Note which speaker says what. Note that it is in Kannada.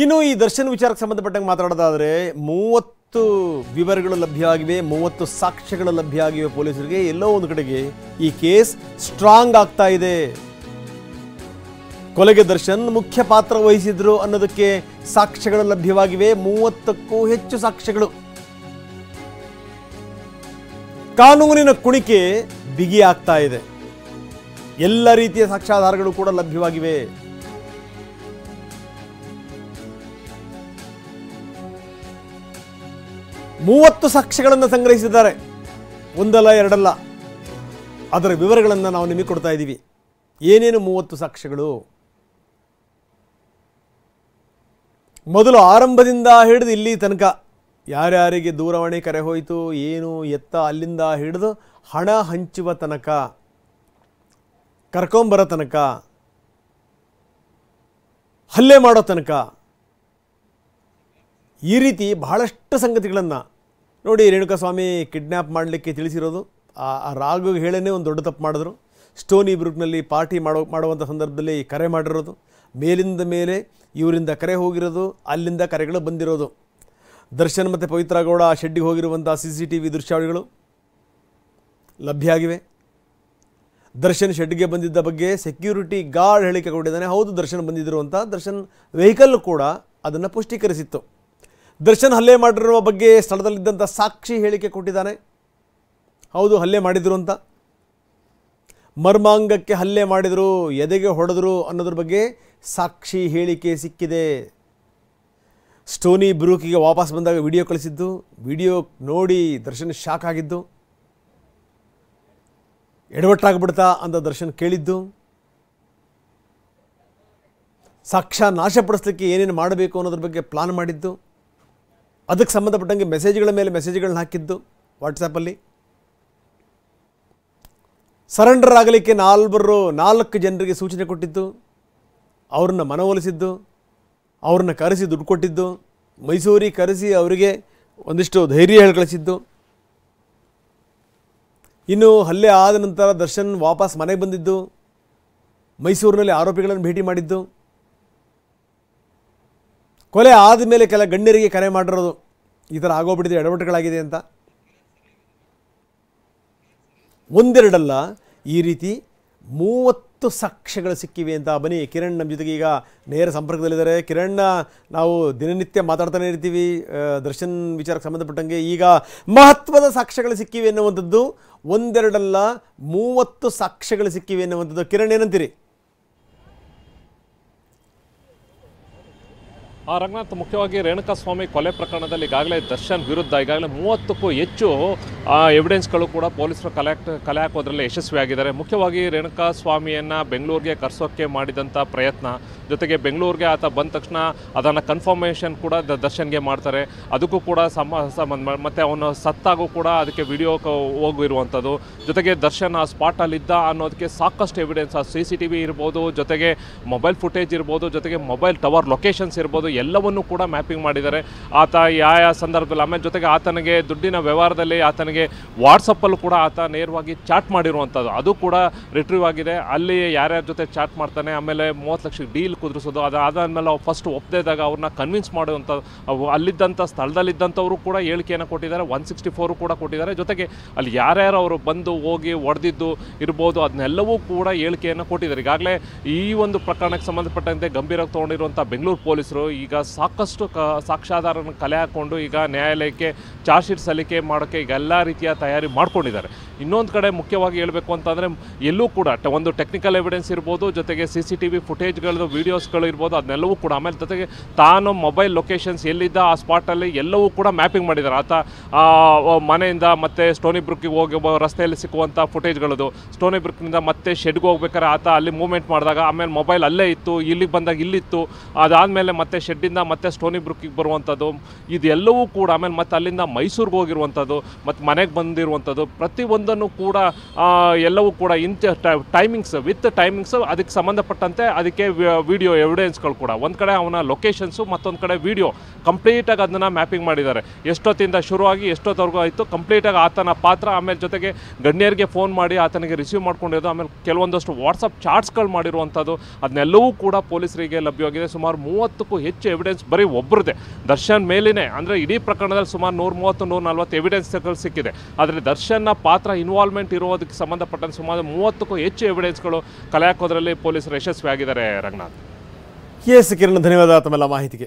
Speaker 1: ಇನ್ನು ಈ ದರ್ಶನ್ ವಿಚಾರಕ್ಕೆ ಸಂಬಂಧಪಟ್ಟಂಗೆ ಮಾತಾಡೋದಾದರೆ 30 ವಿವರಗಳು ಲಭ್ಯವಾಗಿವೆ, 30 ಸಾಕ್ಷ್ಯಗಳು ಲಭ್ಯ ಆಗಿವೆ ಪೊಲೀಸರಿಗೆ. ಎಲ್ಲೋ ಒಂದು ಕಡೆಗೆ ಈ ಕೇಸ್ ಸ್ಟ್ರಾಂಗ್ ಆಗ್ತಾ ಇದೆ. ಕೊಲೆಗೆ ದರ್ಶನ್ ಮುಖ್ಯ ಪಾತ್ರ ವಹಿಸಿದ್ರು ಅನ್ನೋದಕ್ಕೆ ಸಾಕ್ಷ್ಯಗಳು ಲಭ್ಯವಾಗಿವೆ, 30ಕ್ಕೂ ಹೆಚ್ಚು ಸಾಕ್ಷ್ಯಗಳು. ಕಾನೂನಿನ ಕುಣಿಕೆ ಬಿಗಿ ಆಗ್ತಾ ಇದೆ. ಎಲ್ಲ ರೀತಿಯ ಸಾಕ್ಷ್ಯಾಧಾರಗಳು ಕೂಡ ಲಭ್ಯವಾಗಿವೆ. ಮೂವತ್ತು ಸಾಕ್ಷ್ಯಗಳನ್ನು ಸಂಗ್ರಹಿಸಿದ್ದಾರೆ, ಒಂದಲ್ಲ ಎರಡಲ್ಲ. ಅದರ ವಿವರಗಳನ್ನು ನಾವು ನಿಮಗೆ ಕೊಡ್ತಾ ಇದ್ದೀವಿ. ಏನೇನು 30 ಸಾಕ್ಷ್ಯಗಳು? ಮೊದಲು ಆರಂಭದಿಂದ ಹಿಡಿದು ಇಲ್ಲಿ ತನಕ ಯಾರ್ಯಾರಿಗೆ ದೂರವಾಣಿ ಕರೆ ಹೋಯಿತು, ಏನು ಎತ್ತ, ಅಲ್ಲಿಂದ ಹಿಡಿದು ಹಣ ಹಂಚುವ ತನಕ, ಕರ್ಕೊಂಬರೋ ತನಕ, ಹಲ್ಲೆ ಮಾಡೋ ತನಕ, ಈ ರೀತಿ ಬಹಳಷ್ಟು ಸಂಗತಿಗಳನ್ನು ನೋಡಿ. ರೇಣುಕಾಸ್ವಾಮಿ ಕಿಡ್ನ್ಯಾಪ್ ಮಾಡಲಿಕ್ಕೆ ತಿಳಿಸಿರೋದು, ಆ ರಾಘು ಹೇಳೇನೆ ಒಂದು ದೊಡ್ಡ ತಪ್ಪು ಮಾಡಿದ್ರು. ಸ್ಟೋನಿ ಬ್ರೂಕ್ನಲ್ಲಿ ಪಾರ್ಟಿ ಮಾಡುವಂಥ ಸಂದರ್ಭದಲ್ಲಿ ಕರೆ ಮಾಡಿರೋದು, ಮೇಲಿಂದ ಮೇಲೆ ಇವರಿಂದ ಕರೆ ಹೋಗಿರೋದು, ಅಲ್ಲಿಂದ ಕರೆಗಳು ಬಂದಿರೋದು. ದರ್ಶನ್ ಮತ್ತು ಪವಿತ್ರ ಗೌಡ ಶೆಡ್ಡಿಗೆ ಹೋಗಿರುವಂಥ CCTV ದೃಶ್ಯಾವಳಿಗಳು ಲಭ್ಯ ಆಗಿವೆ. ದರ್ಶನ್ ಶೆಡ್ಗೆ ಬಂದಿದ್ದ ಬಗ್ಗೆ ಸೆಕ್ಯೂರಿಟಿ ಗಾರ್ಡ್ ಹೇಳಿಕೆ ಕೊಟ್ಟಿದ್ದಾನೆ. ಹೌದು, ದರ್ಶನ್ ಬಂದಿದ್ದರು ಅಂತ. ದರ್ಶನ್ ವೆಹಿಕಲ್ ಕೂಡ ಅದನ್ನು ಪುಷ್ಟೀಕರಿಸಿತ್ತು. ದರ್ಶನ್ ಹಲ್ಲೆ ಮಾಡಿರುವ ಬಗ್ಗೆ ಸ್ಥಳದಲ್ಲಿದ್ದಂಥ ಸಾಕ್ಷಿ ಹೇಳಿಕೆ ಕೊಟ್ಟಿದ್ದಾನೆ. ಹೌದು, ಹಲ್ಲೆ ಮಾಡಿದರು ಅಂತ. ಮರ್ಮಾಂಗಕ್ಕೆ ಹಲ್ಲೆ ಮಾಡಿದರು, ಎದೆಗೆ ಹೊಡೆದರು ಅನ್ನೋದ್ರ ಬಗ್ಗೆ ಸಾಕ್ಷಿ ಹೇಳಿಕೆ ಸಿಕ್ಕಿದೆ. ಸ್ಟೋನಿ ಬ್ರೂಕಿಗೆ ವಾಪಸ್ ಬಂದಾಗ ವಿಡಿಯೋ ಕಳಿಸಿದ್ದು, ವಿಡಿಯೋ ನೋಡಿ ದರ್ಶನ್ ಶಾಕ್ ಆಗಿದ್ದು, ಎಡವಟ್ಟಾಗ್ಬಿಡ್ತಾ ಅಂತ ದರ್ಶನ್ ಕೇಳಿದ್ದು, ಸಾಕ್ಷ್ಯ ನಾಶಪಡಿಸಲಿಕ್ಕೆ ಏನೇನು ಮಾಡಬೇಕು ಅನ್ನೋದ್ರ ಬಗ್ಗೆ ಪ್ಲಾನ್ ಮಾಡಿದ್ದು, ಅದಕ್ಕೆ ಸಂಬಂಧಪಟ್ಟಂಗೆ ಮೆಸೇಜ್ಗಳ ಮೇಲೆ ಮೆಸೇಜ್ಗಳನ್ನ ಹಾಕಿದ್ದು ವಾಟ್ಸಪ್ಪಲ್ಲಿ. ಸರೆಂಡರ್ ಆಗಲಿಕ್ಕೆ 4 ಜನರಿಗೆ ಸೂಚನೆ ಕೊಟ್ಟಿದ್ದು, ಅವ್ರನ್ನ ಮನವೊಲಿಸಿದ್ದು, ಅವ್ರನ್ನ ಕರೆಸಿ ದುಡ್ಡು ಕೊಟ್ಟಿದ್ದು, ಮೈಸೂರಿಗೆ ಕರೆಸಿ ಅವರಿಗೆ ಒಂದಿಷ್ಟು ಧೈರ್ಯ ಹೇಳಿ ಕಳಿಸಿದ್ದು. ಇನ್ನು ಹಲ್ಲೆ ಆದ ನಂತರ ದರ್ಶನ್ ವಾಪಸ್ ಮನೆಗೆ ಬಂದಿದ್ದು, ಮೈಸೂರಿನಲ್ಲಿ ಆರೋಪಿಗಳನ್ನು ಭೇಟಿ ಮಾಡಿದ್ದು, ಕೊಲೆ ಆದಮೇಲೆ ಕೆಲ ಗಣ್ಯರಿಗೆ ಕರೆ ಮಾಡಿರೋದು, ಈ ಥರ ಆಗೋಗ್ಬಿಟ್ಟಿದೆ, ಎಡವಟ್ಟುಗಳಾಗಿದೆ ಅಂತ. ಒಂದೆರಡಲ್ಲ, ಈ ರೀತಿ 30 ಸಾಕ್ಷ್ಯಗಳು ಸಿಕ್ಕಿವೆ ಅಂತ. ಬನ್ನಿ, ಕಿರಣ್ ನಮ್ಮ ಜೊತೆಗೆ ಈಗ ನೇರ ಸಂಪರ್ಕದಲ್ಲಿದ್ದಾರೆ. ಕಿರಣ್, ನಾವು ದಿನನಿತ್ಯ ಮಾತಾಡ್ತಾನೆ ಇರ್ತೀವಿ ದರ್ಶನ್ ವಿಚಾರಕ್ಕೆ ಸಂಬಂಧಪಟ್ಟಂಗೆ. ಈಗ ಮಹತ್ವದ ಸಾಕ್ಷ್ಯಗಳು ಸಿಕ್ಕಿವೆ ಎನ್ನುವಂಥದ್ದು ಒಂದೆರಡಲ್ಲ, 30 ಸಾಕ್ಷ್ಯಗಳು ಸಿಕ್ಕಿವೆ ಎನ್ನುವಂಥದ್ದು. ಕಿರಣ್, ಏನಂತೀರಿ?
Speaker 2: ರಂಗನಾಥ್, ಮುಖ್ಯವಾಗಿ ರೇಣುಕಾಸ್ವಾಮಿ ಕೊಲೆ ಪ್ರಕರಣದಲ್ಲಿ ಈಗಾಗಲೇ ದರ್ಶನ್ ವಿರುದ್ಧ ಈಗಾಗಲೇ 30ಕ್ಕೂ ಹೆಚ್ಚು ಎವಿಡೆನ್ಸ್ಗಳು ಕೂಡ ಪೊಲೀಸರು ಕಲೆ ಹಾಕೋದ್ರಲ್ಲಿ ಯಶಸ್ವಿಯಾಗಿದ್ದಾರೆ. ಮುಖ್ಯವಾಗಿ ರೇಣುಕಾಸ್ವಾಮಿಯನ್ನು ಬೆಂಗಳೂರಿಗೆ ಕರೆಸೋಕ್ಕೆ ಮಾಡಿದಂಥ ಪ್ರಯತ್ನ, ಜೊತೆಗೆ ಬೆಂಗಳೂರಿಗೆ ಆತ ಬಂದ ತಕ್ಷಣ ಅದನ್ನು ಕನ್ಫರ್ಮೇಷನ್ ಕೂಡ ದರ್ಶನ್ಗೆ ಮಾಡ್ತಾರೆ. ಅದಕ್ಕೂ ಕೂಡ ಮತ್ತು ಅವನು ಸತ್ತಾಗೂ ಕೂಡ ಅದಕ್ಕೆ ವಿಡಿಯೋ ಹೋಗಿರುವಂಥದ್ದು, ಜೊತೆಗೆ ದರ್ಶನ್ ಆ ಸ್ಪಾಟಲ್ಲಿದ್ದ ಅನ್ನೋದಕ್ಕೆ ಸಾಕಷ್ಟು ಎವಿಡೆನ್ಸ್, CCTV ಇರ್ಬೋದು, ಜೊತೆಗೆ ಮೊಬೈಲ್ ಫುಟೇಜ್ ಇರ್ಬೋದು, ಜೊತೆಗೆ ಮೊಬೈಲ್ ಟವರ್ ಲೊಕೇಶನ್ಸ್ ಇರ್ಬೋದು, ಎಲ್ಲವನ್ನೂ ಕೂಡ ಮ್ಯಾಪಿಂಗ್ ಮಾಡಿದ್ದಾರೆ. ಆತ ಯಾವ ಸಂದರ್ಭದಲ್ಲಿ, ಆಮೇಲೆ ಜೊತೆಗೆ ಆತನಿಗೆ ದುಡ್ಡಿನ ವ್ಯವಹಾರದಲ್ಲಿ ಆತನಿಗೆ ವಾಟ್ಸಪ್ಪಲ್ಲೂ ಕೂಡ ಆತ ನೇರವಾಗಿ ಚಾಟ್ ಮಾಡಿರುವಂಥದ್ದು, ಅದು ಕೂಡ ರಿಟ್ರೀವ್ ಆಗಿದೆ. ಅಲ್ಲಿ ಯಾರ್ಯಾರ ಜೊತೆ ಚಾಟ್ ಮಾಡ್ತಾನೆ, ಆಮೇಲೆ 30 ಲಕ್ಷ ಡೀಲ್ ಕುದುರಿಸೋದು, ಅದಾದಮೇಲೆ ಅವ್ರು ಫಸ್ಟ್ ಒಪ್ಪದೇದಾಗ ಅವ್ರನ್ನ ಕನ್ವಿನ್ಸ್ ಮಾಡುವಂಥದ್ದು, ಅಲ್ಲಿದ್ದಂಥ ಸ್ಥಳದಲ್ಲಿದ್ದಂಥವರು ಕೂಡ ಹೇಳಿಕೆಯನ್ನು ಕೊಟ್ಟಿದ್ದಾರೆ, 164 ಕೂಡ ಕೊಟ್ಟಿದ್ದಾರೆ. ಜೊತೆಗೆ ಅಲ್ಲಿ ಯಾರ್ಯಾರು ಅವರು ಬಂದು ಹೋಗಿ ಹೊಡೆದಿದ್ದು ಇರ್ಬೋದು, ಅದನ್ನೆಲ್ಲವೂ ಕೂಡ ಹೇಳಿಕೆಯನ್ನು ಕೊಟ್ಟಿದ್ದಾರೆ. ಈಗಾಗಲೇ ಈ ಒಂದು ಪ್ರಕರಣಕ್ಕೆ ಸಂಬಂಧಪಟ್ಟಂತೆ ಗಂಭೀರವಾಗಿ ತೊಗೊಂಡಿರುವಂಥ ಬೆಂಗಳೂರು ಪೊಲೀಸರು ಈಗ ಸಾಕಷ್ಟು ಸಾಕ್ಷ್ಯಾಧಾರವನ್ನು ಕಲೆ ಹಾಕ್ಕೊಂಡು ಈಗ ನ್ಯಾಯಾಲಯಕ್ಕೆ ಚಾರ್ಜ್ ಶೀಟ್ ಸಲ್ಲಿಕೆ ಮಾಡೋಕ್ಕೆ ಈಗ ಎಲ್ಲ ರೀತಿಯ ತಯಾರಿ ಮಾಡ್ಕೊಂಡಿದ್ದಾರೆ. ಇನ್ನೊಂದು ಕಡೆ ಮುಖ್ಯವಾಗಿ ಹೇಳಬೇಕು ಅಂತಂದರೆ, ಎಲ್ಲೂ ಕೂಡ ಒಂದು ಟೆಕ್ನಿಕಲ್ ಎವಿಡೆನ್ಸ್ ಇರ್ಬೋದು, ಜೊತೆಗೆ CCTV ಫುಟೇಜ್ಗಳದ್ದು ವೀಡಿಯೋಸ್ಗಳು ಇರ್ಬೋದು, ಅದನ್ನೆಲ್ಲವೂ ಕೂಡ, ಆಮೇಲೆ ಜೊತೆಗೆ ತಾನು ಮೊಬೈಲ್ ಲೊಕೇಶನ್ಸ್ ಎಲ್ಲಿದ್ದ ಆ ಸ್ಪಾಟಲ್ಲಿ ಎಲ್ಲವೂ ಕೂಡ ಮ್ಯಾಪಿಂಗ್ ಮಾಡಿದ್ದಾರೆ. ಆತ ಮನೆಯಿಂದ ಮತ್ತೆ ಸ್ಟೋನಿ ಬ್ರೂಕಿಗೆ ಹೋಗಿ ರಸ್ತೆಯಲ್ಲಿ ಸಿಕ್ಕುವಂಥ ಫುಟೇಜ್ಗಳದು, ಸ್ಟೋನಿ ಬ್ರೂಕ್ನಿಂದ ಮತ್ತೆ ಶೆಡ್ಗೆ ಹೋಗ್ಬೇಕಾದ್ರೆ ಆತ ಅಲ್ಲಿ ಮೂವ್ಮೆಂಟ್ ಮಾಡಿದಾಗ ಆಮೇಲೆ ಮೊಬೈಲ್ ಅಲ್ಲೇ ಇತ್ತು, ಇಲ್ಲಿಗೆ ಬಂದಾಗ ಇಲ್ಲಿತ್ತು, ಅದಾದಮೇಲೆ ಮತ್ತೆ ಶೆಡ್ಡಿಂದ ಮತ್ತೆ ಸ್ಟೋನಿ ಬ್ರೂಕಿಗೆ ಬರುವಂಥದ್ದು, ಇದೆಲ್ಲವೂ ಕೂಡ, ಆಮೇಲೆ ಮತ್ತೆ ಅಲ್ಲಿಂದ ಮೈಸೂರಿಗೆ ಹೋಗಿರುವಂಥದ್ದು, ಮತ್ತು ಮನೆಗೆ ಬಂದಿರುವಂಥದ್ದು, ಪ್ರತಿಯೊಂದು ಎಲ್ಲದನ್ನು ಕೂಡ ಎಲ್ಲವೂ ಕೂಡ ಟೈಮಿಂಗ್ಸ್ ವಿತ್ ಟೈಮಿಂಗ್ಸ್ ಅದಕ್ಕೆ ಸಂಬಂಧಪಟ್ಟಂತೆ ಅದಕ್ಕೆ ವಿಡಿಯೋ ಎವಿಡೆನ್ಸ್ಗಳು ಕೂಡ ಒಂದು ಕಡೆ ಅವನ ಲೊಕೇಶನ್ಸು ಮತ್ತೊಂದು ಕಡೆ ವಿಡಿಯೋ ಕಂಪ್ಲೀಟಾಗಿ ಅದನ್ನು ಮ್ಯಾಪಿಂಗ್ ಮಾಡಿದ್ದಾರೆ. ಎಷ್ಟೊತ್ತಿಂದ ಶುರುವಾಗಿ ಎಷ್ಟೊತ್ತವರೆಗೂ ಆಯಿತು ಕಂಪ್ಲೀಟಾಗಿ ಆತನ ಪಾತ್ರ, ಆಮೇಲೆ ಜೊತೆಗೆ ಗಣ್ಯರಿಗೆ ಫೋನ್ ಮಾಡಿ ಆತನಿಗೆ ರಿಸೀವ್ ಮಾಡ್ಕೊಂಡಿರೋದು, ಆಮೇಲೆ ಕೆಲವೊಂದಷ್ಟು ವಾಟ್ಸಪ್ ಚಾಟ್ಸ್ಗಳು ಮಾಡಿರುವಂಥದ್ದು ಅದನ್ನೆಲ್ಲವೂ ಕೂಡ ಪೊಲೀಸರಿಗೆ ಲಭ್ಯವಾಗಿದೆ. ಸುಮಾರು 30ಕ್ಕೂ ಹೆಚ್ಚು ಎವಿಡೆನ್ಸ್ ಬರೀ ಒಬ್ಬರದೇ ದರ್ಶನ್ ಮೇಲಿನೇ, ಅಂದರೆ ಇಡೀ ಪ್ರಕರಣದಲ್ಲಿ ಸುಮಾರು 130-140 ಎವಿಡೆನ್ಸ್ಗಳು ಸಿಕ್ಕಿದೆ. ಆದರೆ ದರ್ಶನ್ನ ಪಾತ್ರ ಇನ್ವಾಲ್ವ್ಮೆಂಟ್ ಇರೋದಕ್ಕೆ ಸಂಬಂಧಪಟ್ಟಂತೆ ಸುಮಾರು 30ಕ್ಕೂ ಹೆಚ್ಚು ಎವಿಡೆನ್ಸ್ಗಳು ಕಲೆ ಹಾಕೋದ್ರಲ್ಲಿ ಪೊಲೀಸರು ಯಶಸ್ವಿಯಾಗಿದ್ದಾರೆ. ರಂಗನಾಥ್.
Speaker 1: ಎಸ್ ಕಿರಣ್, ಧನ್ಯವಾದ ತಮ್ಮೆಲ್ಲ ಮಾಹಿತಿಗೆ.